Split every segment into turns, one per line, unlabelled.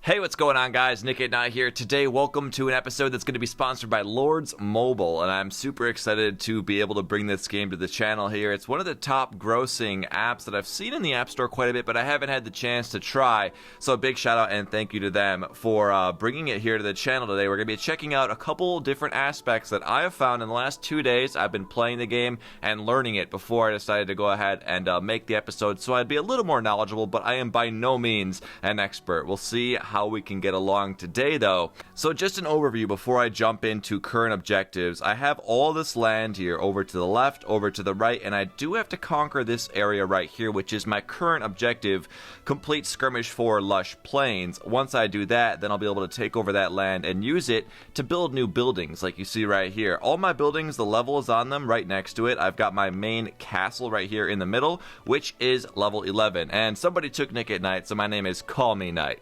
Hey, what's going on, guys? nickatnyte here. Today, welcome to an episode that's going to be sponsored by Lords Mobile, and I'm super excited to be able to bring this game to the channel here. It's one of the top grossing apps that I've seen in the App Store quite a bit, but I haven't had the chance to try, so a big shout out and thank you to them for bringing it here to the channel today. We're going to be checking out a couple different aspects that I have found in the last 2 days. I've been playing the game and learning it before I decided to go ahead and make the episode, so I'd be a little more knowledgeable, but I am by no means an expert. We'll see how we can get along today, though. So just an overview before I jump into current objectives. I have all this land here over to the left, over to the right, and I do have to conquer this area right here, which is my current objective: complete skirmish for Lush Plains. Once I do that, then I'll be able to take over that land and use it to build new buildings, like you see right here. All my buildings, the level is on them right next to it. I've got my main castle right here in the middle, which is level 11, and somebody took nickatnyte, so my name is Call Me Knight.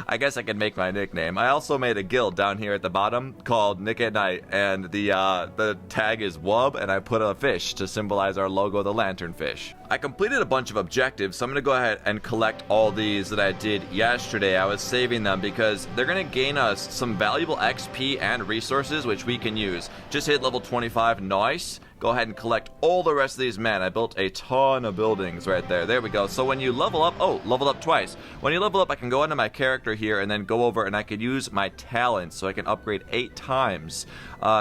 I guess I can make my nickname. I also made a guild down here at the bottom called nickatnyte, and the tag is wub, and I put a fish to symbolize our logo, the lanternfish. I completed a bunch of objectives, so I'm gonna go ahead and collect all these that I did yesterday. I was saving them because they're gonna gain us some valuable XP and resources which we can use. Just hit level 25, nice. Go ahead and collect all the rest of these. Man, I built a ton of buildings right there. There we go. So when you level up, leveled up twice. When you level up, I can go into my character here and then go over and I can use my talents, so I can upgrade 8 times.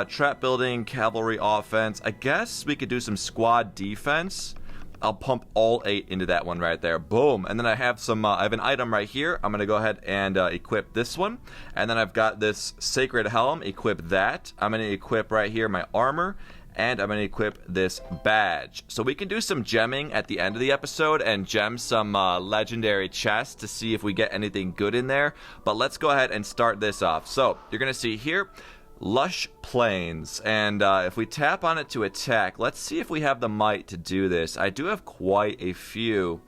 Trap building, cavalry offense. I guess we could do some squad defense. I'll pump all 8 into that one right there. Boom. And then I have some, I have an item right here. I'm going to go ahead and equip this one. And then I've got this sacred helm. Equip that. I'm going to equip right here my armor. And I'm going to equip this badge. So we can do some gemming at the end of the episode and gem some legendary chests to see if we get anything good in there. But let's go ahead and start this off. So you're going to see here, Lush Plains. And if we tap on it to attack, let's see if we have the might to do this. I do have quite a few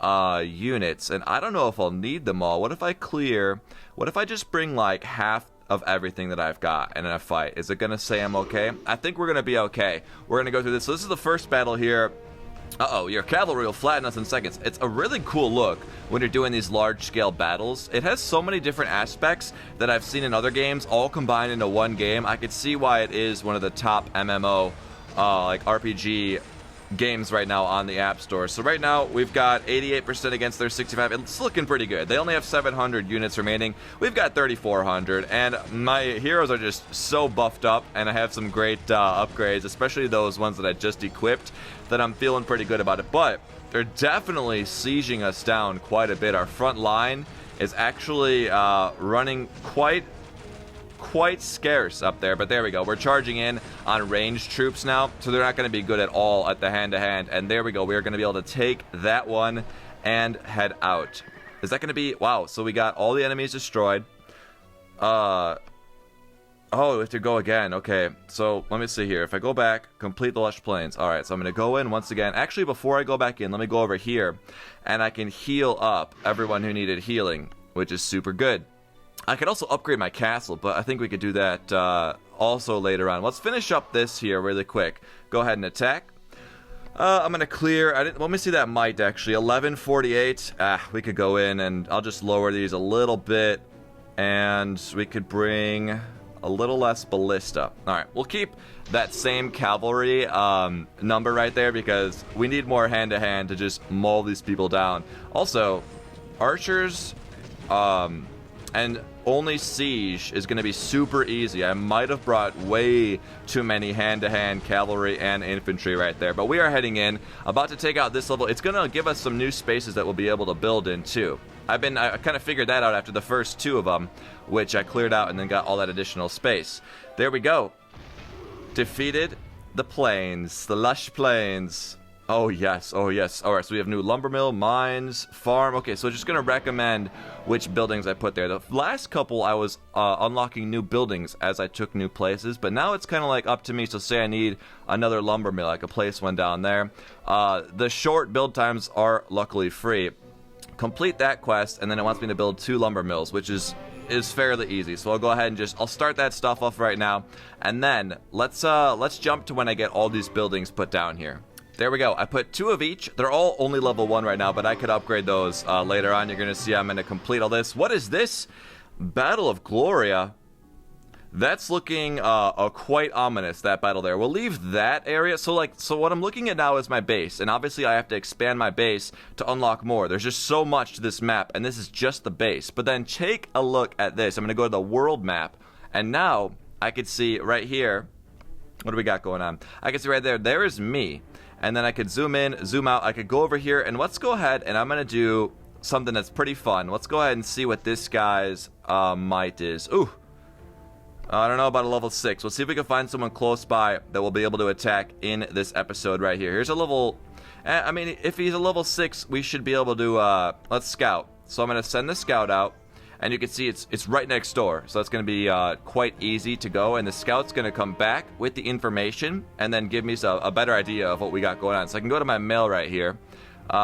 units, and I don't know if I'll need them all. What if I clear? What if I just bring like half of everything that I've got in a fight? Is it gonna say I'm okay? I think we're gonna be okay. We're gonna go through this. So this is the first battle here. Your cavalry will flatten us in seconds. It's a really cool look when you're doing these large-scale battles. It has so many different aspects that I've seen in other games, all combined into one game. I could see why it is one of the top MMO, like RPG games right now on the App Store. So right now we've got 88% against their 65. It's looking pretty good. They only have 700 units remaining. We've got 3,400, and my heroes are just so buffed up, and I have some great upgrades, especially those ones that I just equipped, that I'm feeling pretty good about it. But they're definitely sieging us down quite a bit. Our front line is actually running quite scarce up there, but there we go. We're charging in on ranged troops now, so they're not going to be good at all at the hand-to-hand, and there we go. We're going to be able to take that one and head out. Is that going to be... Wow, so we got all the enemies destroyed. Oh, we have to go again. Okay, so let me see here. If I go back, complete the Lush Plains. All right, so I'm going to go in once again. Actually, before I go back in, let me go over here, and I can heal up everyone who needed healing, which is super good. I could also upgrade my castle, but I think we could do that also later on. Let's finish up this here really quick. Go ahead and attack. I'm going to clear. Let me see that might, actually. 1148. We could go in, and I'll just lower these a little bit, and we could bring a little less ballista. All right, we'll keep that same cavalry number right there because we need more hand-to-hand to just maul these people down. Also, archers... and only siege is going to be super easy. I might have brought way too many hand-to-hand cavalry and infantry right there. But we are heading in, about to take out this level. It's going to give us some new spaces that we'll be able to build in, too. I kind of figured that out after the first 2 of them, which I cleared out and then got all that additional space. There we go. Defeated the plains, the Lush Plains. Oh, yes. Oh, yes. All right, so we have new lumber mill, mines, farm. Okay, so just going to recommend which buildings I put there. The last couple, I was unlocking new buildings as I took new places, but now it's kind of like up to me. So say I need another lumber mill, I could place one down there. The short build times are luckily free. Complete that quest, and then it wants me to build 2 lumber mills, which is fairly easy. So I'll go ahead and I'll start that stuff off right now, and then let's jump to when I get all these buildings put down here. There we go. I put 2 of each. They're all only level 1 right now, but I could upgrade those later on. You're going to see I'm going to complete all this. What is this? Battle of Gloria. That's looking quite ominous, that battle there. We'll leave that area. So what I'm looking at now is my base. And obviously I have to expand my base to unlock more. There's just so much to this map, and this is just the base. But then take a look at this. I'm going to go to the world map, and now I could see right here. What do we got going on? I can see right there. There is me. And then I could zoom in, zoom out. I could go over here, and let's go ahead, and I'm going to do something that's pretty fun. Let's go ahead and see what this guy's might is. Ooh. I don't know about a level 6. Let's see if we can find someone close by that will be able to attack in this episode right here. Here's a level... I mean, if he's a level 6, we should be able to... let's scout. So I'm going to send the scout out. And you can see it's right next door. So that's going to be quite easy to go. And the scout's going to come back with the information and then give me a better idea of what we got going on. So I can go to my mail right here.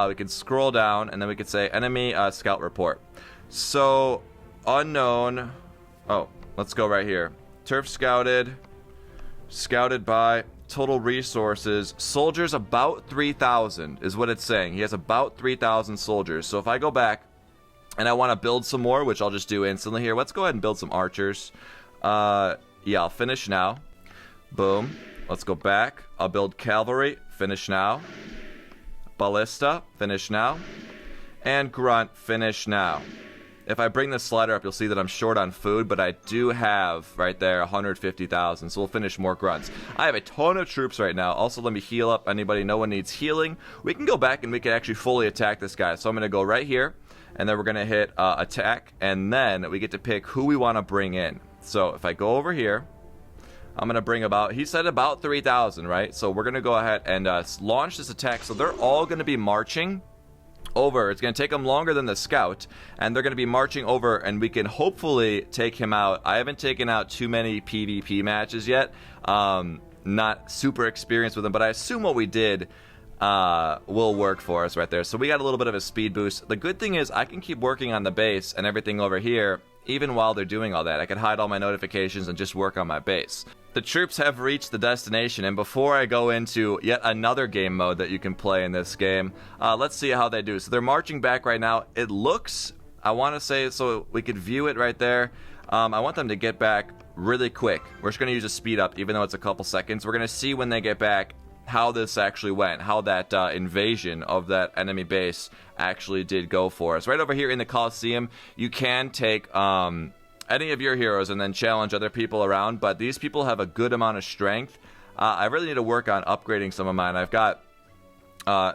We can scroll down, and then we can say enemy scout report. So, unknown... Oh... Let's go right here. Turf scouted. Scouted by. Total resources. Soldiers about 3,000 is what it's saying. He has about 3,000 soldiers. So if I go back and I want to build some more, which I'll just do instantly here. Let's go ahead and build some archers. Yeah, I'll finish now. Boom. Let's go back. I'll build cavalry. Finish now. Ballista. Finish now. And grunt. Finish now. If I bring this slider up, you'll see that I'm short on food, but I do have, right there, 150,000, so we'll finish more grunts. I have a ton of troops right now. Also, let me heal up. Anybody, no one needs healing. We can go back and we can actually fully attack this guy. So I'm going to go right here, and then we're going to hit attack, and then we get to pick who we want to bring in. So if I go over here, I'm going to bring about, he said about 3,000, right? So we're going to go ahead and launch this attack. So they're all going to be marching over. It's going to take them longer than the scout, and they're going to be marching over, and we can hopefully take him out. I haven't taken out too many PvP matches yet. Not super experienced with them, but I assume what we did will work for us right there. So we got a little bit of a speed boost. The good thing is I can keep working on the base and everything over here even while they're doing all that. I can hide all my notifications and just work on my base. The troops have reached the destination, and before I go into yet another game mode that you can play in this game, let's see how they do. So they're marching back right now. It looks, I want to say, so we could view it right there. I want them to get back really quick. We're just going to use a speed up, even though it's a couple seconds. We're going to see when they get back how this actually went, how that invasion of that enemy base actually did go for us. Right over here in the Coliseum, you can take any of your heroes and then challenge other people around, but these people have a good amount of strength. I really need to work on upgrading some of mine. I've got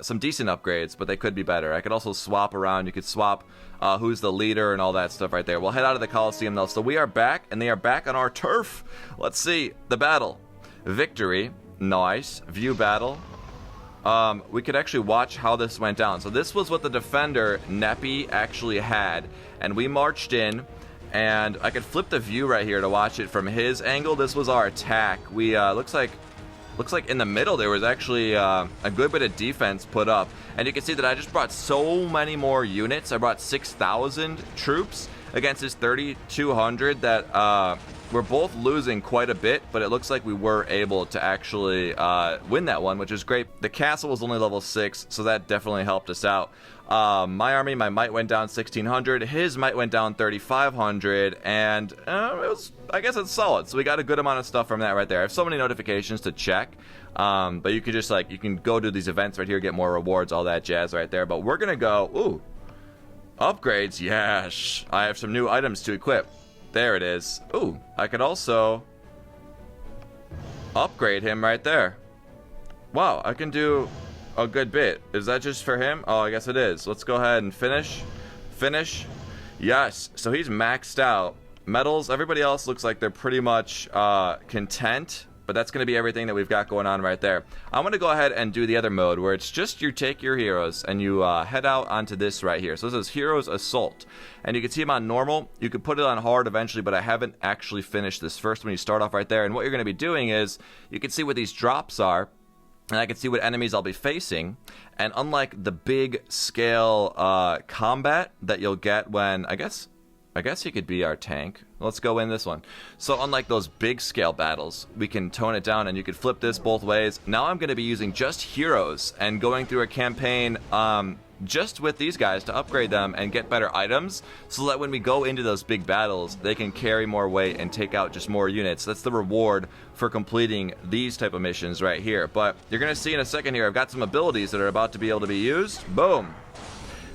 some decent upgrades, but they could be better. I could also swap around. You could swap who's the leader and all that stuff right there. We'll head out of the Coliseum though. So we are back, and they are back on our turf. Let's see the battle. Victory. Nice. View battle. We could actually watch how this went down. So this was what the defender, Neppy, actually had. And we marched in, and I could flip the view right here to watch it from his angle. This was our attack. We, looks like in the middle there was actually a good bit of defense put up. And you can see that I just brought so many more units. I brought 6,000 troops against his 3,200 that we're both losing quite a bit, but it looks like we were able to actually win that one, which is great. The castle was only level 6, so that definitely helped us out. My army, my might went down 1,600, his might went down 3,500, and it was, I guess it's solid. So we got a good amount of stuff from that right there. I have so many notifications to check, but you could just you can go do these events right here, get more rewards, all that jazz right there. But we're gonna go, ooh, upgrades, yes. I have some new items to equip. There it is. Ooh, I could also upgrade him right there. Wow, I can do a good bit. Is that just for him? Oh, I guess it is. Let's go ahead and finish. Finish. Yes, so he's maxed out. Medals, everybody else looks like they're pretty much content, but that's going to be everything that we've got going on right there. I'm going to go ahead and do the other mode where it's just you take your heroes and you head out onto this right here. So this is Heroes Assault. And you can see them on normal. You could put it on hard eventually, but I haven't actually finished this first one. You start off right there. And what you're going to be doing is you can see what these drops are. And I can see what enemies I'll be facing. And unlike the big scale combat that you'll get when, I guess I guess he could be our tank. Let's go in this one. So unlike those big scale battles, we can tone it down and you could flip this both ways. Now I'm going to be using just heroes and going through a campaign just with these guys to upgrade them and get better items so that when we go into those big battles, they can carry more weight and take out just more units. That's the reward for completing these type of missions right here. But you're going to see in a second here, I've got some abilities that are about to be able to be used. Boom.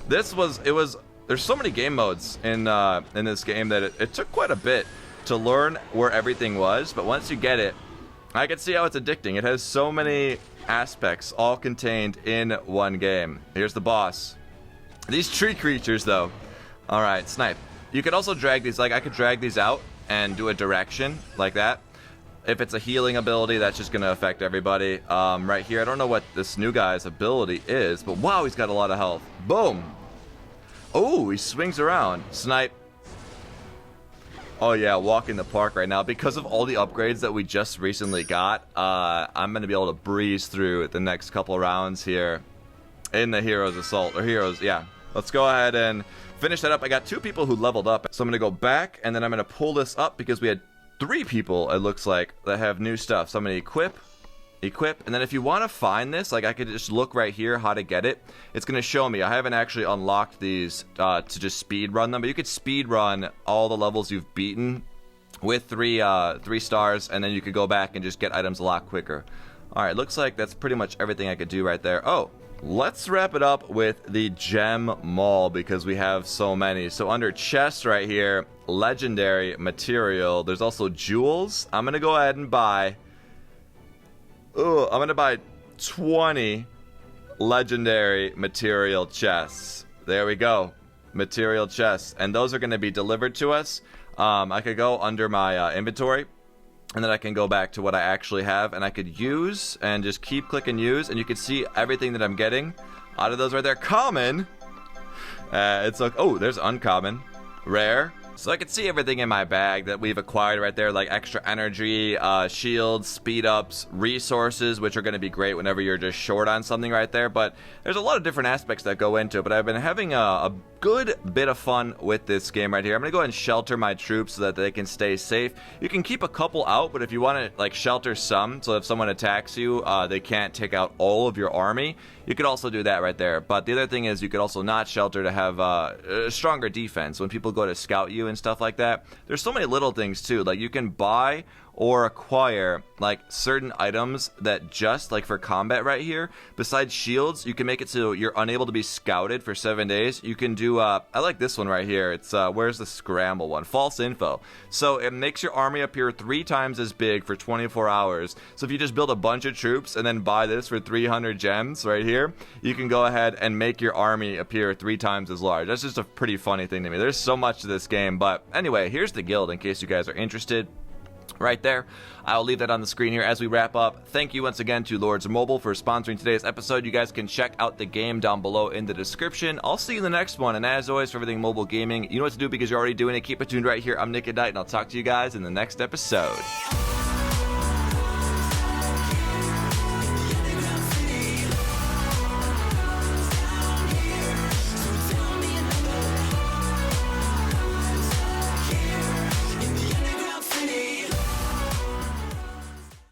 There's so many game modes in this game that it took quite a bit to learn where everything was, but once you get it, I can see how it's addicting. It has so many aspects all contained in one game. Here's the boss. These tree creatures though. Alright, snipe. You could also drag these, like I could drag these out and do a direction like that. If it's a healing ability, that's just going to affect everybody. Right here, I don't know what this new guy's ability is, but wow, he's got a lot of health. Boom. Oh, he swings around. Snipe. Oh yeah, walk in the park right now. Because of all the upgrades that we just recently got, I'm going to be able to breeze through the next couple rounds here in the Heroes Assault. Or Heroes, yeah. Let's go ahead and finish that up. I got 2 people who leveled up. So I'm going to go back, and then I'm going to pull this up because we had 3 people, it looks like, that have new stuff. So I'm going to equip, and then if you want to find this, like I could just look right here how to get it. It's going to show me. I haven't actually unlocked these to just speed run them, but you could speed run all the levels you've beaten with 3 stars, and then you could go back and just get items a lot quicker. Alright, looks like that's pretty much everything I could do right there. Oh, let's wrap it up with the gem mall because we have so many. So under chests right here, legendary material. There's also jewels. I'm going to go ahead and buy... Ooh, I'm going to buy 20 legendary material chests. There we go. Material chests. And those are going to be delivered to us. I could go under my inventory. And then I can go back to what I actually have. And I could use and just keep clicking use. And you can see everything that I'm getting out of those right there. Common. It's like, oh, there's uncommon. Rare. So I can see everything in my bag that we've acquired right there, like extra energy, shields, speed ups, resources, which are going to be great whenever you're just short on something right there. But there's a lot of different aspects that go into it. But I've been having a good bit of fun with this game right here. I'm going to go ahead and shelter my troops so that they can stay safe. You can keep a couple out, but if you want to like shelter some, so if someone attacks you, they can't take out all of your army, you could also do that right there. But the other thing is you could also not shelter to have a stronger defense when people go to scout you and stuff like that. There's so many little things too. Like you can buy or acquire like certain items that just like for combat right here, besides shields, you can make it so you're unable to be scouted for 7 days. You can do I like this one right here. It's where's the scramble one? False info. So it makes your army appear 3 times as big for 24 hours. So if you just build a bunch of troops and then buy this for 300 gems right here, you can go ahead and make your army appear 3 times as large. That's just a pretty funny thing to me. There's so much to this game, but anyway, here's the guild in case you guys are interested. Right there. I'll leave that on the screen here as we wrap up. Thank you once again to Lords Mobile for sponsoring today's episode. You guys can check out the game down below in the description. I'll see you in the next one. And as always, for everything mobile gaming, you know what to do because you're already doing it. Keep it tuned right here. I'm nickatnyte, and I'll talk to you guys in the next episode.